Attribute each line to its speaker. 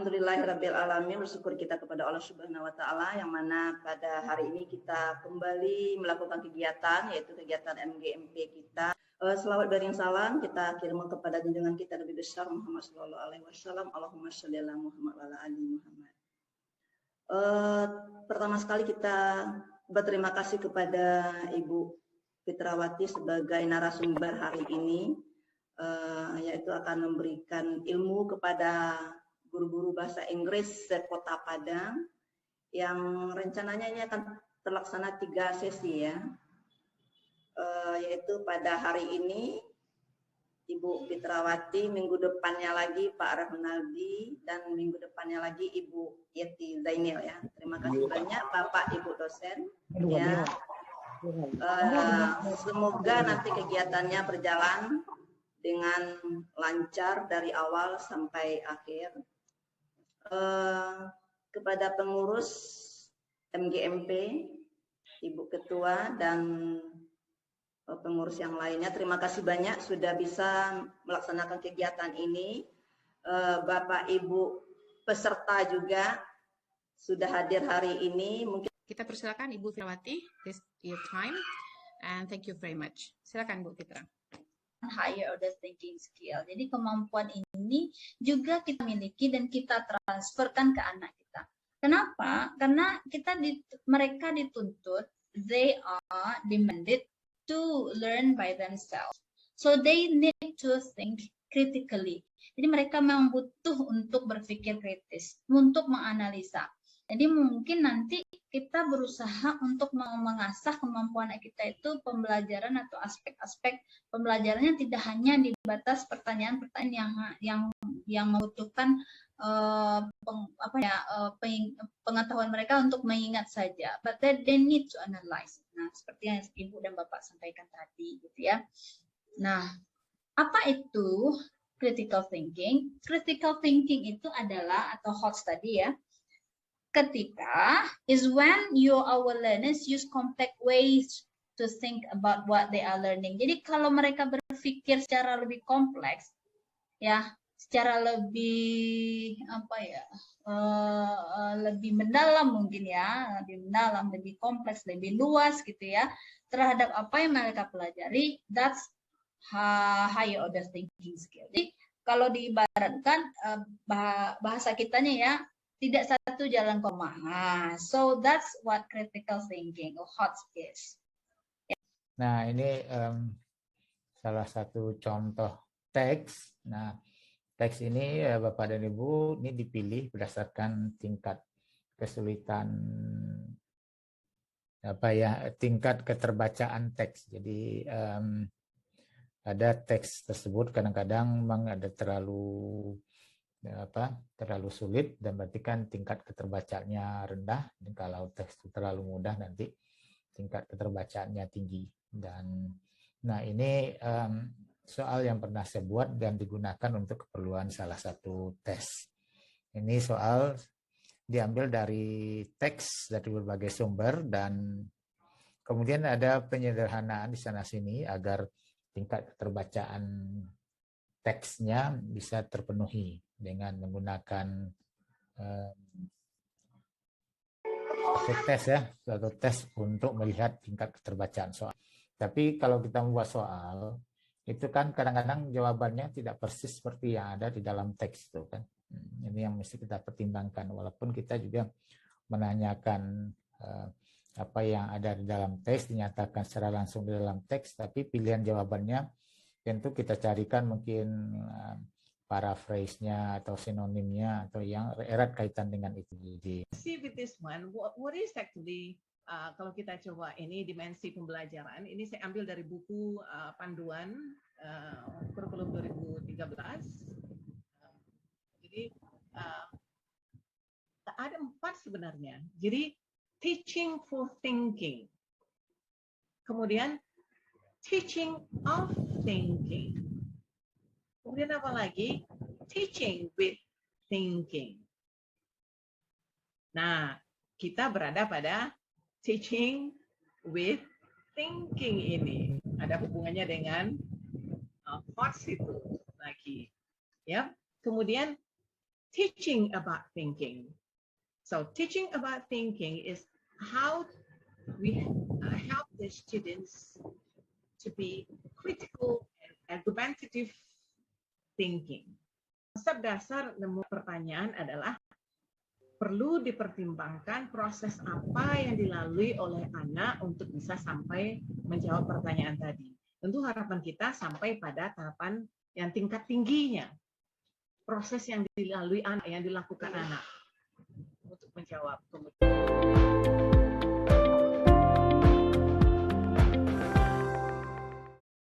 Speaker 1: Alhamdulillahirabbil alamin, bersyukur kita kepada Allah Subhanahu wa taala yang mana pada hari ini kita kembali melakukan kegiatan yaitu kegiatan MGMP kita. Selawat beriring salam kita kirim kepada junjungan kita Nabi besar Muhammad sallallahu alaihi wasallam. Allahumma sholli ala Muhammad wa ala ali Muhammad. Pertama sekali kita berterima kasih kepada Ibu Fitrawati sebagai narasumber hari ini, yaitu akan memberikan ilmu kepada guru-guru bahasa Inggris se-Kota Padang yang rencananya ini akan terlaksana 3 sesi ya, yaitu pada hari ini Ibu Fitrawati, minggu depannya lagi Pak Rahmanaldi, dan minggu depannya lagi Ibu Yeti Zainil ya. Terima kasih banyak Bapak Ibu dosen ya. Semoga nanti kegiatannya berjalan dengan lancar dari awal sampai akhir. Kepada pengurus MGMP, Ibu Ketua dan pengurus yang lainnya, terima kasih banyak sudah bisa melaksanakan kegiatan ini. Bapak Ibu peserta juga sudah hadir hari ini. Mungkin
Speaker 2: kita persilakan Ibu Fitrawati, this your time, and thank you very much. Silakan Bu Fitra.
Speaker 3: Higher order thinking skill. Jadi kemampuan ini juga kita miliki dan kita transferkan ke anak kita. Kenapa? Karena mereka dituntut, they are demanded to learn by themselves. So they need to think critically. Jadi mereka memang butuh untuk berpikir kritis, untuk menganalisa. Jadi mungkin nanti kita berusaha untuk mengasah kemampuan kita itu pembelajaran atau aspek-aspek pembelajarannya tidak hanya di batas pertanyaan-pertanyaan yang membutuhkan pengetahuan mereka untuk mengingat saja, but they need to analyze. Nah, seperti yang Ibu dan Bapak sampaikan tadi, gitu ya. Nah, apa itu critical thinking? Critical thinking itu adalah atau HOTS tadi ya. Ketika is when our learners use complex ways to think about what they are learning. Jadi kalau mereka berpikir secara lebih kompleks, ya, secara lebih lebih mendalam mungkin ya, lebih mendalam, lebih kompleks, lebih luas gitu ya, terhadap apa yang mereka pelajari, that's higher order thinking skill. Jadi kalau diibaratkan bahasa kitanya ya, tidak satu jalan koma. So that's what critical thinking or HOTS is.
Speaker 4: Nah, ini salah satu contoh teks. Nah, teks ini Bapak dan Ibu ini dipilih berdasarkan tingkat kesulitan tingkat keterbacaan teks. Jadi ada teks tersebut kadang-kadang memang ada terlalu sulit, dan berarti kan tingkat keterbacaannya rendah. Dan kalau teks itu terlalu mudah nanti tingkat keterbacaannya tinggi. Dan nah ini soal yang pernah saya buat dan digunakan untuk keperluan salah satu tes. Ini soal diambil dari teks dari berbagai sumber, dan kemudian ada penyederhanaan di sana sini agar tingkat keterbacaan teksnya bisa terpenuhi dengan menggunakan suatu tes untuk melihat tingkat keterbacaan soal. Tapi kalau kita membuat soal, itu kan kadang-kadang jawabannya tidak persis seperti yang ada di dalam teks itu kan. Ini yang mesti kita pertimbangkan, walaupun kita juga menanyakan apa yang ada di dalam teks, dinyatakan secara langsung di dalam teks, tapi pilihan jawabannya tentu kita carikan mungkin paraphrase-nya atau sinonimnya atau yang erat kaitan dengan itu.
Speaker 5: See with this one, what is actually kalau kita coba ini dimensi pembelajaran, ini saya ambil dari buku panduan kurikulum 2013. Jadi ada 4 sebenarnya. Jadi teaching for thinking, kemudian teaching of thinking. Kemudian apa lagi? Teaching with thinking. Nah, kita berada pada teaching with thinking ini. Ada hubungannya dengan HOTS itu lagi. Ya. Kemudian teaching about thinking. So teaching about thinking is how we help the students to be critical and argumentative thinking. Konsep dasar nemu pertanyaan adalah perlu dipertimbangkan proses apa yang dilalui oleh anak untuk bisa sampai menjawab pertanyaan tadi. Tentu harapan kita sampai pada tahapan yang tingkat tingginya. Proses yang dilalui anak, yang dilakukan anak untuk menjawab.